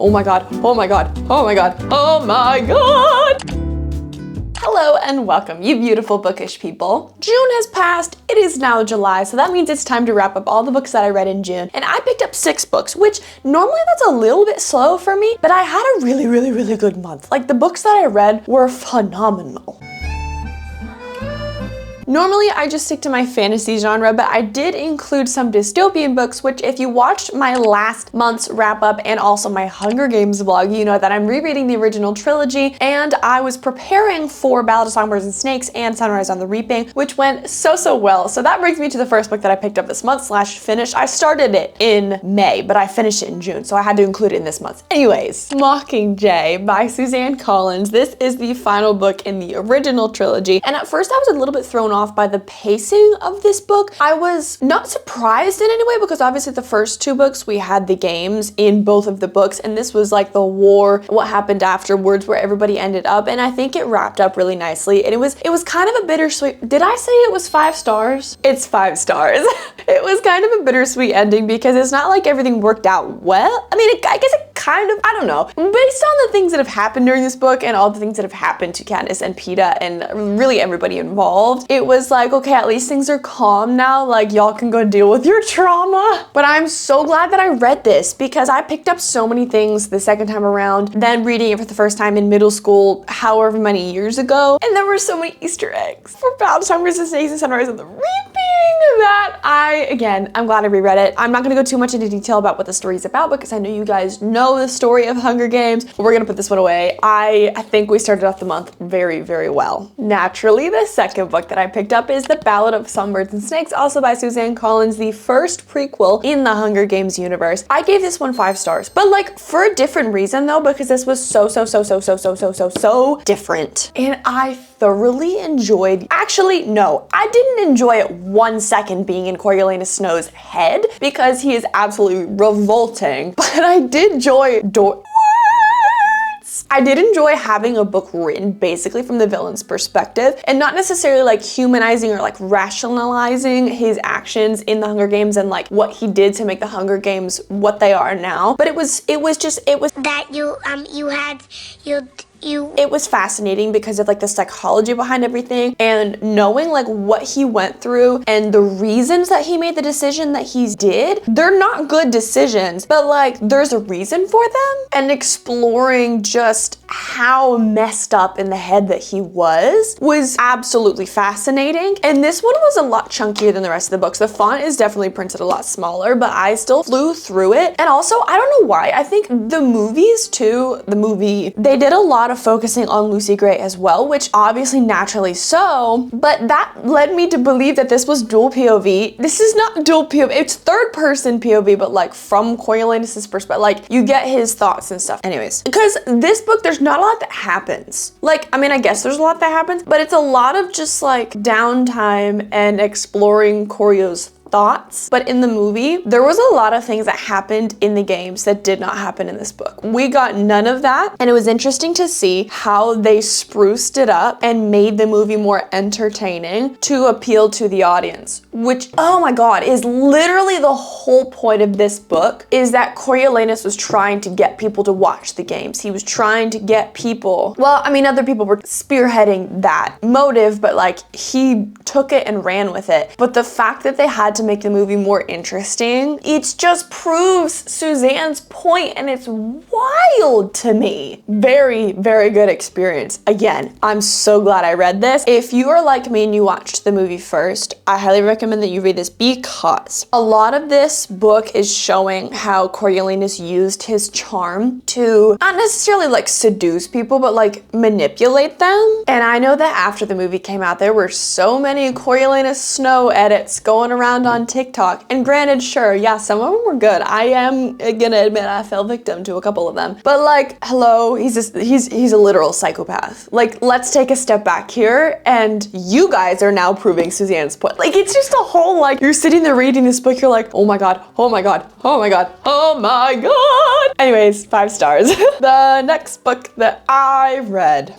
Oh my god, oh my god, oh my god, oh my god! Hello and welcome, you beautiful bookish people. June has passed, it is now July, so that means it's time to wrap up all the books that I read in June. And I picked up 6 books, which normally that's a little bit slow for me, but I had a really good month. Like, the books that I read were phenomenal. Normally, I just stick to my fantasy genre, but I did include some dystopian books, which if you watched my last month's wrap up and also my Hunger Games vlog, you know that I'm rereading the original trilogy, and I was preparing for Ballad of Songbirds and Snakes and Sunrise on the Reaping, which went so well. So that brings me to the first book that I picked up this month / finished. I started it in May, but I finished it in June, so I had to include it in this month. Anyways, Mockingjay by Suzanne Collins. This is the final book in the original trilogy, and at first I was a little bit thrown off by the pacing of this book. I was not surprised in any way because obviously the first 2 books we had the games in both of the books, and this was like the war, what happened afterwards, where everybody ended up, and I think it wrapped up really nicely. And it was kind of a bittersweet. Did I say it was 5 stars? It's 5 stars. It was kind of a bittersweet ending because it's not like everything worked out well. I mean, I guess it kind of, I don't know. Based on the things that have happened during this book and all the things that have happened to Candace and Peeta and really everybody involved, it was like, okay, at least things are calm now, like y'all can go deal with your trauma. But I'm so glad that I read this because I picked up so many things the second time around, then reading it for the first time in middle school, however many years ago, and there were so many Easter eggs for Ballad of Songbirds and Snakes and Sunrise on the Reaping that I'm glad I reread it. I'm not gonna go too much into detail about what the story is about because I know you guys know the story of Hunger Games, but we're gonna put this one away. I think we started off the month very well. Naturally, the second book that I picked up is The Ballad of Songbirds and Snakes, also by Suzanne Collins, the first prequel in the Hunger Games universe. I gave this one 5 stars, but like for a different reason though, because this was so different. And I thoroughly enjoyed, actually, no, I didn't enjoy it 1 second being in Coriolanus Snow's head because he is absolutely revolting, but I did enjoy I did enjoy having a book written basically from the villain's perspective and not necessarily like humanizing or like rationalizing his actions in the Hunger Games and like what he did to make the Hunger Games what they are now. But it was that it was fascinating because of like the psychology behind everything and knowing like what he went through and the reasons that he made the decision that he did. They're not good decisions, but like there's a reason for them, and exploring just how messed up in the head that he was absolutely fascinating. And this one was a lot chunkier than the rest of the books. The font is definitely printed a lot smaller, but I still flew through it. And also, I don't know why, I think the movies too, they did a lot of focusing on Lucy Gray as well, which obviously naturally so, but that led me to believe that this was dual POV. This is not dual POV, it's 3rd person POV, but like from Coriolanus's perspective, like you get his thoughts and stuff. Anyways, because this book, there's not a lot that happens. Like, I mean, I guess there's a lot that happens, but it's a lot of just like downtime and exploring Corio's thoughts. But in the movie, there was a lot of things that happened in the games that did not happen in this book. We got none of that, and it was interesting to see how they spruced it up and made the movie more entertaining to appeal to the audience, which, oh my god, is literally the whole point of this book, is that Coriolanus was trying to get people to watch the games. He was trying to get people, well, I mean, other people were spearheading that motive, but like he took it and ran with it. But the fact that they had to make the movie more interesting, it just proves Suzanne's point, and it's wild to me. Very good experience. Again, I'm so glad I read this. If you are like me and you watched the movie first, I highly recommend that you read this because a lot of this book is showing how Coriolanus used his charm to not necessarily like seduce people, but like manipulate them. And I know that after the movie came out, there were so many Coriolanus Snow edits going around on TikTok. And granted, sure, yeah, some of them were good. I am gonna admit I fell victim to a couple of them. But like, hello, he's a literal psychopath. Like, let's take a step back here, and you guys are now proving Suzanne's point. Like, it's just a whole, like, you're sitting there reading this book, you're like, oh my god, oh my god, oh my god, oh my god. Anyways, 5 stars. The next book that I read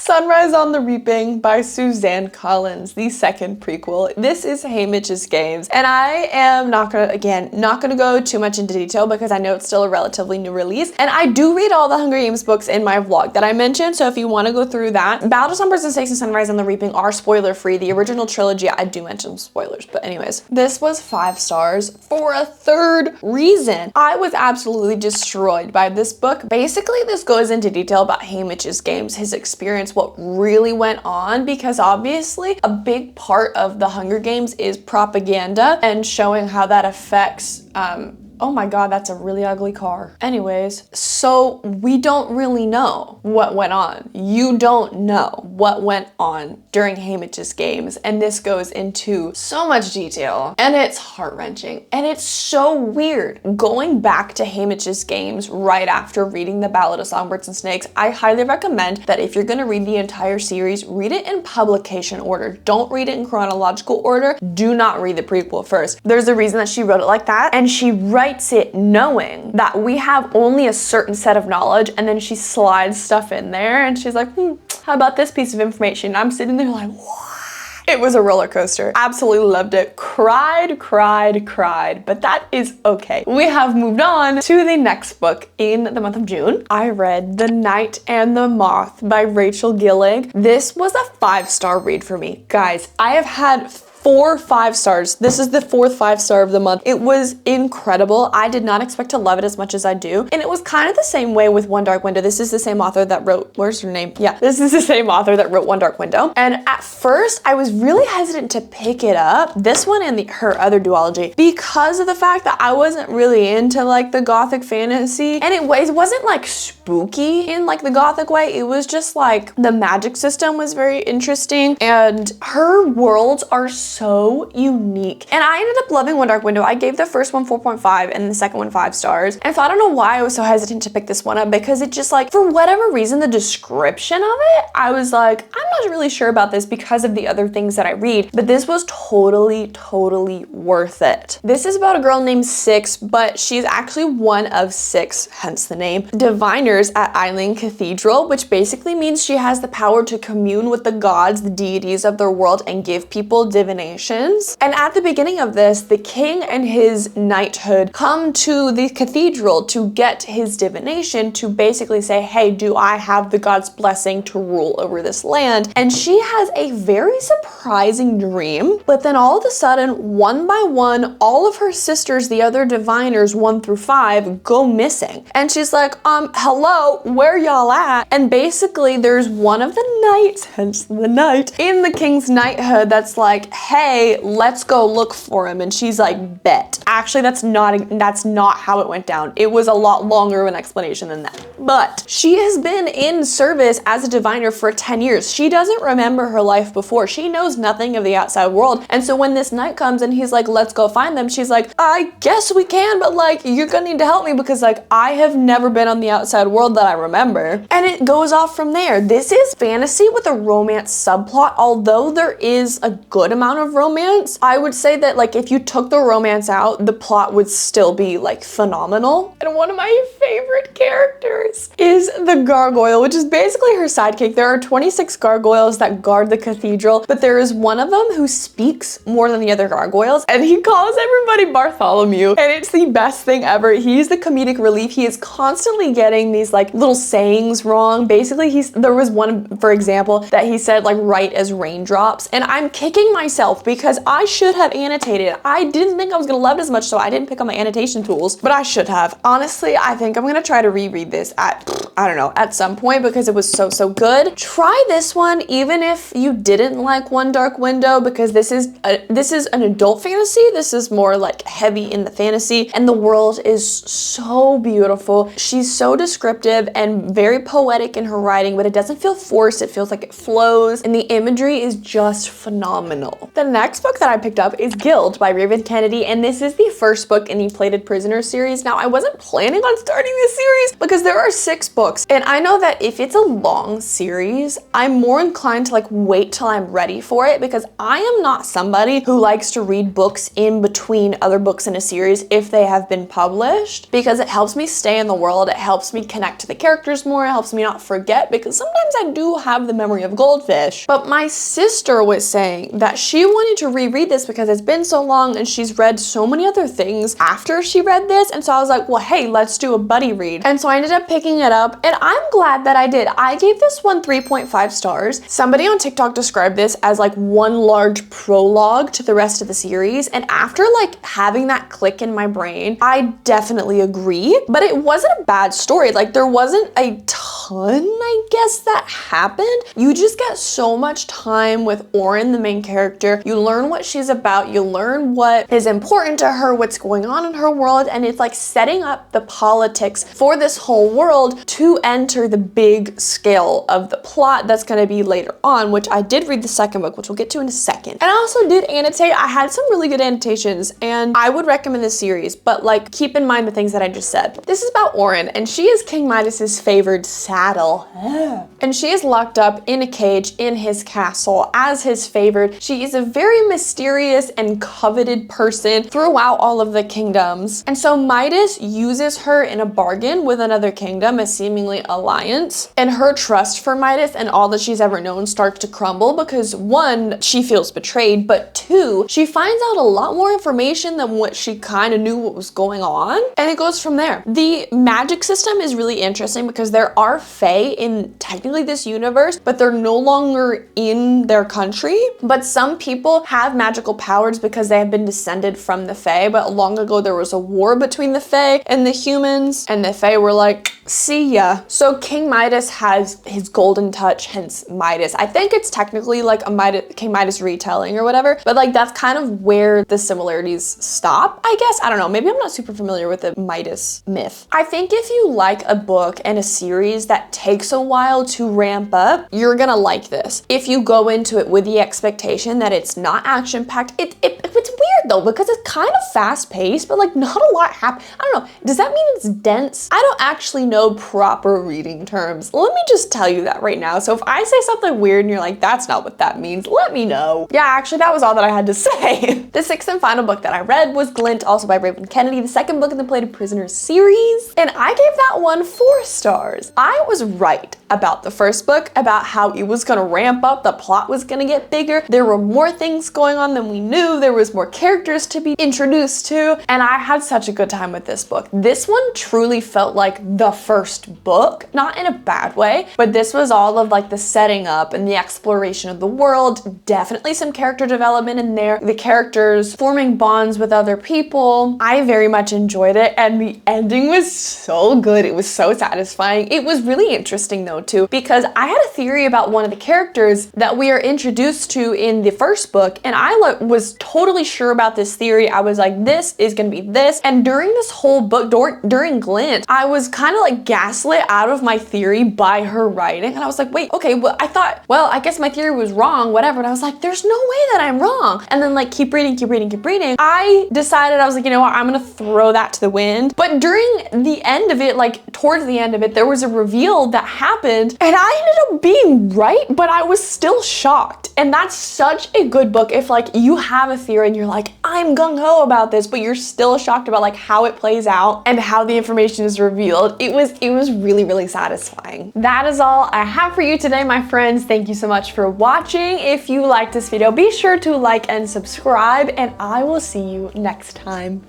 Sunrise on the Reaping by Suzanne Collins, the second prequel. This is Haymitch's Games, and I am not gonna go too much into detail because I know it's still a relatively new release, and I do read all the Hunger Games books in my vlog that I mentioned, so if you want to go through that. Ballad of Songbirds and Snakes and Sunrise on the Reaping are spoiler free. The original trilogy, I do mention spoilers, but anyways. This was 5 stars for a third reason. I was absolutely destroyed by this book. Basically, this goes into detail about Haymitch's Games, his experience, what really went on, because obviously a big part of the Hunger Games is propaganda and showing how that affects oh my god, that's a really ugly car. Anyways, so we don't really know what went on. You don't know what went on during Haymitch's Games, and this goes into so much detail, and it's heart-wrenching, and it's so weird. Going back to Haymitch's Games right after reading the Ballad of Songbirds and Snakes, I highly recommend that if you're gonna read the entire series, read it in publication order. Don't read it in chronological order. Do not read the prequel first. There's a reason that she wrote it like that, and she writes it knowing that we have only a certain set of knowledge, and then she slides stuff in there and she's like, how about this piece of information? I'm sitting there like, what? It was a roller coaster. Absolutely loved it. Cried, but that is okay. We have moved on to the next book in the month of June. I read The Night and the Moth by Rachel Gillig. This was a 5-star read for me. Guys, I have had 4 5 stars. This is the 4th 5-star of the month. It was incredible. I did not expect to love it as much as I do. And it was kind of the same way with One Dark Window. This is the same author that wrote, where's her name? Yeah, this is the same author that wrote One Dark Window. And at first I was really hesitant to pick it up, this one and her other duology, because of the fact that I wasn't really into like the gothic fantasy. And it wasn't like spooky in like the gothic way. It was just like the magic system was very interesting, and her worlds are so unique. And I ended up loving One Dark Window. I gave the first one 4.5 and the second one 5 stars. And so I don't know why I was so hesitant to pick this one up, because it just like, for whatever reason, the description of it, I was like, I'm not really sure about this because of the other things that I read, but this was totally worth it. This is about a girl named Six, but she's actually one of 6, hence the name, diviners at Eileen Cathedral, which basically means she has the power to commune with the gods, the deities of their world, and give people divination. And at the beginning of this, the king and his knighthood come to the cathedral to get his divination, to basically say, hey, do I have the god's blessing to rule over this land? And she has a very surprising dream, but then all of a sudden, one by one, all of her sisters, the other diviners 1 through 5, go missing. And she's like, hello, where y'all at? And basically there's one of the knights, hence the knight, in the king's knighthood that's like, hey, let's go look for him. And she's like, bet. Actually, that's not how it went down. It was a lot longer of an explanation than that. But she has been in service as a diviner for 10 years. She doesn't remember her life before. She knows nothing of the outside world. And so when this knight comes and he's like, let's go find them, she's like, I guess we can, but like, you're gonna need to help me because like, I have never been on the outside world that I remember. And it goes off from there. This is fantasy with a romance subplot. Although there is a good amount of romance, I would say that like if you took the romance out, the plot would still be like phenomenal. And one of my favorite characters is the gargoyle, which is basically her sidekick. There are 26 gargoyles that guard the cathedral, but there is one of them who speaks more than the other gargoyles, and he calls everybody Bartholomew, and it's the best thing ever. He's the comedic relief. He is constantly getting these like little sayings wrong. Basically, there was one, for example, that he said like right as raindrops, and I'm kicking myself because I should have annotated. I didn't think I was gonna love it as much, so I didn't pick up my annotation tools, but I should have. Honestly, I think I'm gonna try to reread this at, I don't know, at some point, because it was so good. Try this one even if you didn't like One Dark Window, because this is an adult fantasy. This is more like heavy in the fantasy, and the world is so beautiful. She's so descriptive and very poetic in her writing, but it doesn't feel forced. It feels like it flows, and the imagery is just phenomenal. The next book that I picked up is Gild by Raven Kennedy, and this is the first book in the Plated Prisoner series. Now, I wasn't planning on starting this series because there are are 6 books, and I know that if it's a long series, I'm more inclined to like wait till I'm ready for it, because I am not somebody who likes to read books in between other books in a series if they have been published, because it helps me stay in the world, it helps me connect to the characters more, it helps me not forget, because sometimes I do have the memory of goldfish. But my sister was saying that she wanted to reread this because it's been so long and she's read so many other things after she read this, and so I was like, well, hey, let's do a buddy read. And so I ended up picking it up, and I'm glad that I did. I gave this one 3.5 stars. Somebody on TikTok described this as like one large prologue to the rest of the series, and after like having that click in my brain, I definitely agree. But it wasn't a bad story. Like, there wasn't a ton, I guess, that happened. You just get so much time with Orin, the main character. You learn what she's about, you learn what is important to her, what's going on in her world, and it's like setting up the politics for this whole world to enter the big scale of the plot that's going to be later on, which I did read the second book, which we'll get to in a second. And I also did annotate. I had some really good annotations, and I would recommend this series, but like, keep in mind the things that I just said. This is about Orin, and she is King Midas's favored saddle. And she is locked up in a cage in his castle as his favored. She is a very mysterious and coveted person throughout all of the kingdoms. And so Midas uses her in a bargain with another kingdom, a seemingly alliance. And her trust for Midas and all that she's ever known starts to crumble because, one, she feels betrayed, but two, she finds out a lot more information than what she kind of knew what was going on. And it goes from there. The magic system is really interesting because there are fae in technically this universe, but they're no longer in their country. But some people have magical powers because they have been descended from the fae. But long ago, there was a war between the fae and the humans, and the fae were like, see ya. So King Midas has his golden touch, hence Midas. I think it's technically like a King Midas retelling or whatever, but like that's kind of where the similarities stop, I guess. I don't know, maybe I'm not super familiar with the Midas myth. I think if you like a book and a series that takes a while to ramp up, you're gonna like this. If you go into it with the expectation that it's not action-packed, it's weird though, because it's kind of fast-paced, but like not a lot happens. I don't know, does that mean it's dense? I don't actually know proper reading terms. Let me just tell you that right now. So if I say something weird and you're like, that's not what that means, let me know. Yeah, actually, that was all that I had to say. The 6th and final book that I read was Glint, also by Raven Kennedy, the 2nd book in the Plated Prisoners series, and I gave that one 4 stars. I was right about the first book, about how it was gonna ramp up, the plot was gonna get bigger, there were more things going on than we knew, there was more characters to be introduced to, and I had such a good time with this book. This one truly felt like the first book, not in a bad way, but this was all of like the setting up and the exploration of the world, definitely some character development in there, the characters forming bonds with other people. I very much enjoyed it, and the ending was so good. It was so satisfying. It was really interesting though too, because I had a theory about one of the characters that we are introduced to in the first book, and I was totally sure about this theory. I was like, this is gonna be this, and during this whole book, during Glint, I was kind of like gaslit out of my theory by her writing, and I was like, wait, okay, well, I thought, well, I guess my theory was wrong, whatever, and I was like, there's no way that I'm wrong, and then like keep reading, I decided, I was like, you know what, I'm gonna throw that to the wind. But during the end of it, like towards the end of it, there was a reveal that happened, and I ended up being right, but I was still shocked. And that's such a good book if like you have a theory and you're like, I'm gung-ho about this, but you're still shocked about like how it plays out and how the information is revealed. It was really, really satisfying. That is all I have for you today, my friends. Thank you so much for watching. If you liked this video, be sure to like and subscribe, and I will see you next time.